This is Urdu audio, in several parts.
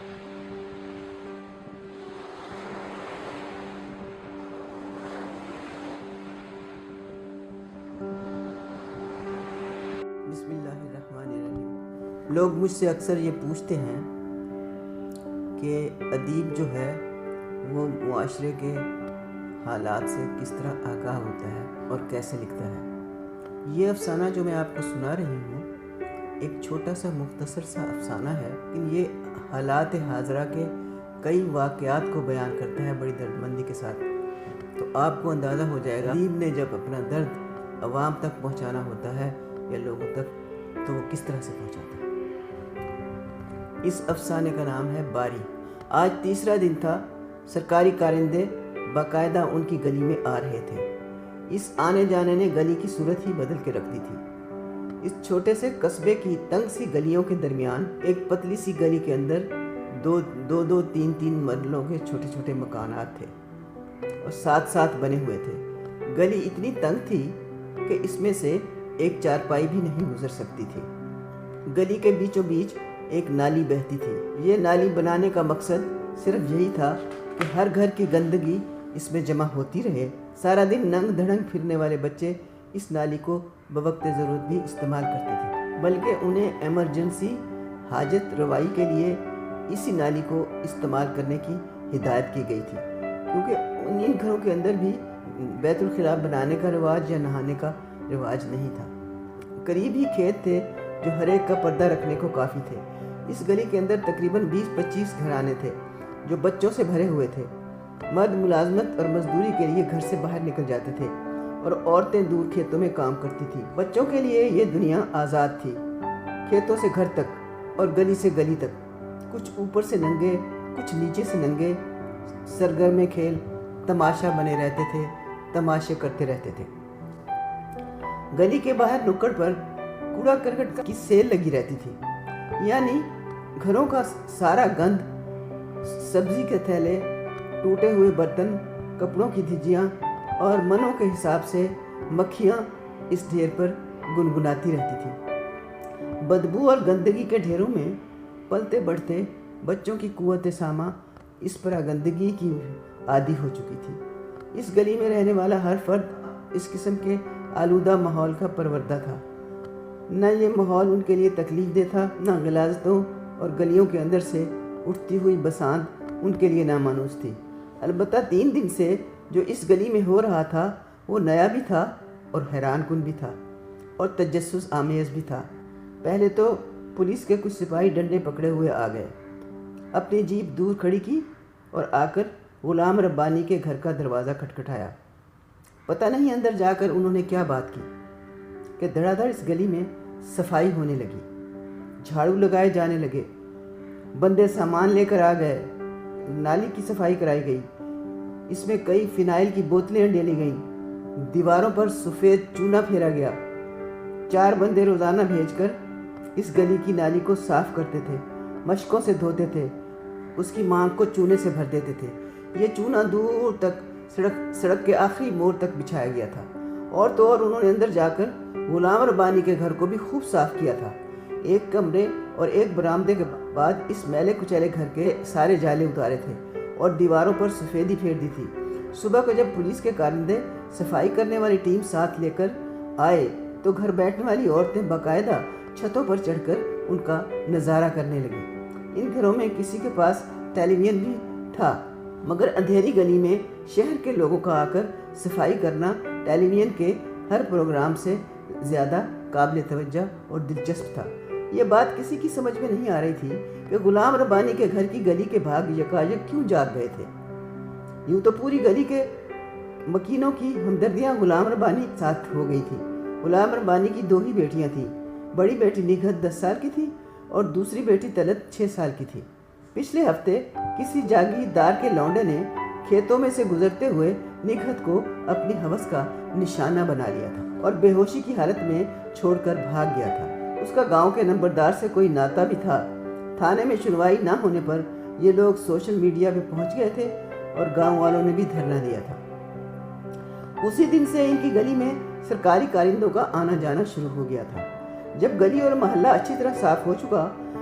بسم اللہ الرحمن الرحیم۔ لوگ مجھ سے اکثر یہ پوچھتے ہیں کہ ادیب جو ہے وہ معاشرے کے حالات سے کس طرح آگاہ ہوتا ہے اور کیسے لکھتا ہے۔ یہ افسانہ جو میں آپ کو سنا رہی ہوں ایک چھوٹا سا مختصر سا افسانہ ہے، لیکن یہ حالات حاضرہ کے کئی واقعات کو بیان کرتا ہے بڑی دردمندی کے ساتھ۔ تو آپ کو اندازہ ہو جائے گا ادیب نے جب اپنا درد عوام تک پہنچانا ہوتا ہے یا لوگوں تک تو وہ کس طرح سے پہنچاتا ہے۔ اس افسانے کا نام ہے باری۔ آج تیسرا دن تھا۔ سرکاری کارندے باقاعدہ ان کی گلی میں آ رہے تھے۔ اس آنے جانے نے گلی کی صورت ہی بدل کے رکھ دی تھی۔ اس چھوٹے سے قصبے کی تنگ سی گلیوں کے درمیان ایک پتلی سی گلی کے اندر دو تین مرلوں کے چھوٹے چھوٹے مکانات تھے اور ساتھ ساتھ بنے ہوئے تھے۔ گلی اتنی تنگ تھی کہ اس میں سے ایک چارپائی بھی نہیں گزر سکتی تھی۔ گلی کے بیچوں بیچ ایک نالی بہتی تھی۔ یہ نالی بنانے کا مقصد صرف یہی تھا کہ ہر گھر کی گندگی اس میں جمع ہوتی رہے۔ سارا دن ننگ دھڑنگ پھرنے والے بچے اس نالی کو بوقت ضرورت بھی استعمال کرتے تھے، بلکہ انہیں ایمرجنسی حاجت روائی کے لیے اسی نالی کو استعمال کرنے کی ہدایت کی گئی تھی، کیونکہ ان گھروں کے اندر بھی بیت الخلاء بنانے کا رواج یا نہانے کا رواج نہیں تھا۔ قریب ہی کھیت تھے جو ہر ایک کا پردہ رکھنے کو کافی تھے۔ اس گلی کے اندر تقریباً 20-25 گھرانے تھے جو بچوں سے بھرے ہوئے تھے۔ مرد ملازمت اور مزدوری کے لیے گھر سے باہر نکل جاتے تھے اور عورتیں دور کھیتوں میں کام کرتی تھیں۔ بچوں کے لیے یہ دنیا آزاد تھی، کھیتوں سے گھر تک اور گلی سے گلی تک، کچھ اوپر سے ننگے کچھ نیچے سے ننگے، سرگرم کھیل تماشا بنے رہتے تھے، تماشے کرتے رہتے تھے۔ گلی کے باہر نکڑ پر کوڑا کرکٹ کی سیل لگی رہتی تھی، یعنی گھروں کا سارا گند، سبزی کے تھیلے، ٹوٹے ہوئے برتن، کپڑوں کی دھجیاں اور منوں کے حساب سے مکھیاں اس ڈھیر پر گنگناتی رہتی تھی۔ بدبو اور گندگی کے ڈھیروں میں پلتے بڑھتے بچوں کی قوت سامہ اس پر گندگی کی عادی ہو چکی تھی۔ اس گلی میں رہنے والا ہر فرد اس قسم کے آلودہ ماحول کا پروردہ تھا۔ نہ یہ ماحول ان کے لیے تکلیف دہ تھا، نہ غلاظتوں اور گلیوں کے اندر سے اٹھتی ہوئی بساند ان کے لیے نامانوس تھی۔ البتہ 3 دن سے جو اس گلی میں ہو رہا تھا وہ نیا بھی تھا اور حیران کن بھی تھا اور تجسس آمیز بھی تھا۔ پہلے تو پولیس کے کچھ سپاہی ڈنڈے پکڑے ہوئے آ گئے، اپنی جیپ دور کھڑی کی اور آ کر غلام ربانی کے گھر کا دروازہ کھٹکھٹایا۔ پتہ نہیں اندر جا کر انہوں نے کیا بات کی کہ دھڑا دھڑ اس گلی میں صفائی ہونے لگی، جھاڑو لگائے جانے لگے، بندے سامان لے کر آ گئے، نالی کی صفائی کرائی گئی، اس میں کئی فنائل کی بوتلیں ڈالی گئیں، دیواروں پر سفید چونا پھیرا گیا۔ 4 بندے روزانہ بھیج کر اس گلی کی نالی کو صاف کرتے تھے، مشکوں سے دھوتے تھے، اس کی مانگ کو چونے سے بھر دیتے تھے۔ یہ چونا دور تک سڑک کے آخری موڑ تک بچھایا گیا تھا۔ اور تو اور انہوں نے اندر جا کر غلام ربانی کے گھر کو بھی خوب صاف کیا تھا۔ ایک کمرے اور ایک برآمدے کے بعد اس میلے کچیلے گھر کے سارے جالے اتارے تھے اور دیواروں پر سفیدی پھیر دی تھی۔ صبح کو جب پولیس کے کارندے صفائی کرنے والی ٹیم ساتھ لے کر آئے تو گھر بیٹھنے والی عورتیں باقاعدہ چھتوں پر چڑھ کر ان کا نظارہ کرنے لگیں۔ ان گھروں میں کسی کے پاس ٹیلی ویژن بھی تھا، مگر اندھیری گلی میں شہر کے لوگوں کا آ کر صفائی کرنا ٹیلی ویژن کے ہر پروگرام سے زیادہ قابل توجہ اور دلچسپ تھا۔ یہ بات کسی کی سمجھ میں نہیں آ رہی تھی کہ غلام ربانی کے گھر کی گلی کے بھاگ یکایک کیوں جاگ گئے تھے۔ یوں تو پوری گلی کے مکینوں کی ہمدردیاں غلام ربانی ساتھ ہو گئی تھی۔ غلام ربانی کی 2 ہی بیٹیاں تھیں۔ بڑی بیٹی نگہت 10 سال کی تھی اور دوسری بیٹی طلعت 6 سال کی تھی۔ پچھلے ہفتے کسی جاگیردار کے لونڈے نے کھیتوں میں سے گزرتے ہوئے نگہت کو اپنی ہوس کا نشانہ بنا لیا تھا اور بے ہوشی کی حالت میں چھوڑ کر بھاگ گیا تھا۔ اس کا گاؤں کے نمبردار سے کوئی ناتا بھی تھا۔ تھانے میں سنوائی نہ ہونے پر یہ لوگ سوشل میڈیا پہ پہنچ گئے تھے اور گاؤں والوں نے بھی دھرنا دیا تھا۔ اسی دن سے ان کی گلی میں سرکاری کارندوں کا آنا جانا شروع ہو گیا تھا۔ جب گلی اور محلہ اچھی طرح صاف ہو چکا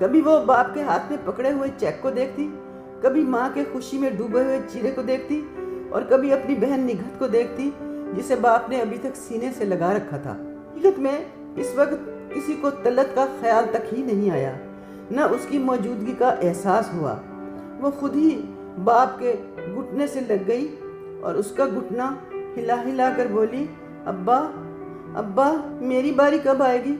کبھی وہ باپ کے ہاتھ میں پکڑے ہوئے چیک کو دیکھتی، کبھی ماں کے خوشی میں ڈوبے ہوئے چیرے کو دیکھتی، اور کبھی اپنی بہن نگہت کو دیکھتی جسے باپ نے ابھی تک سینے سے لگا رکھا تھا۔ حقیقت میں اس وقت کسی کو طلعت کا خیال تک ہی نہیں آیا، نہ اس کی موجودگی کا احساس ہوا۔ وہ خود ہی باپ کے گھٹنے سے لگ گئی اور اس کا گھٹنا ہلا ہلا کر بولی، ابا ابا میری باری کب آئے گی؟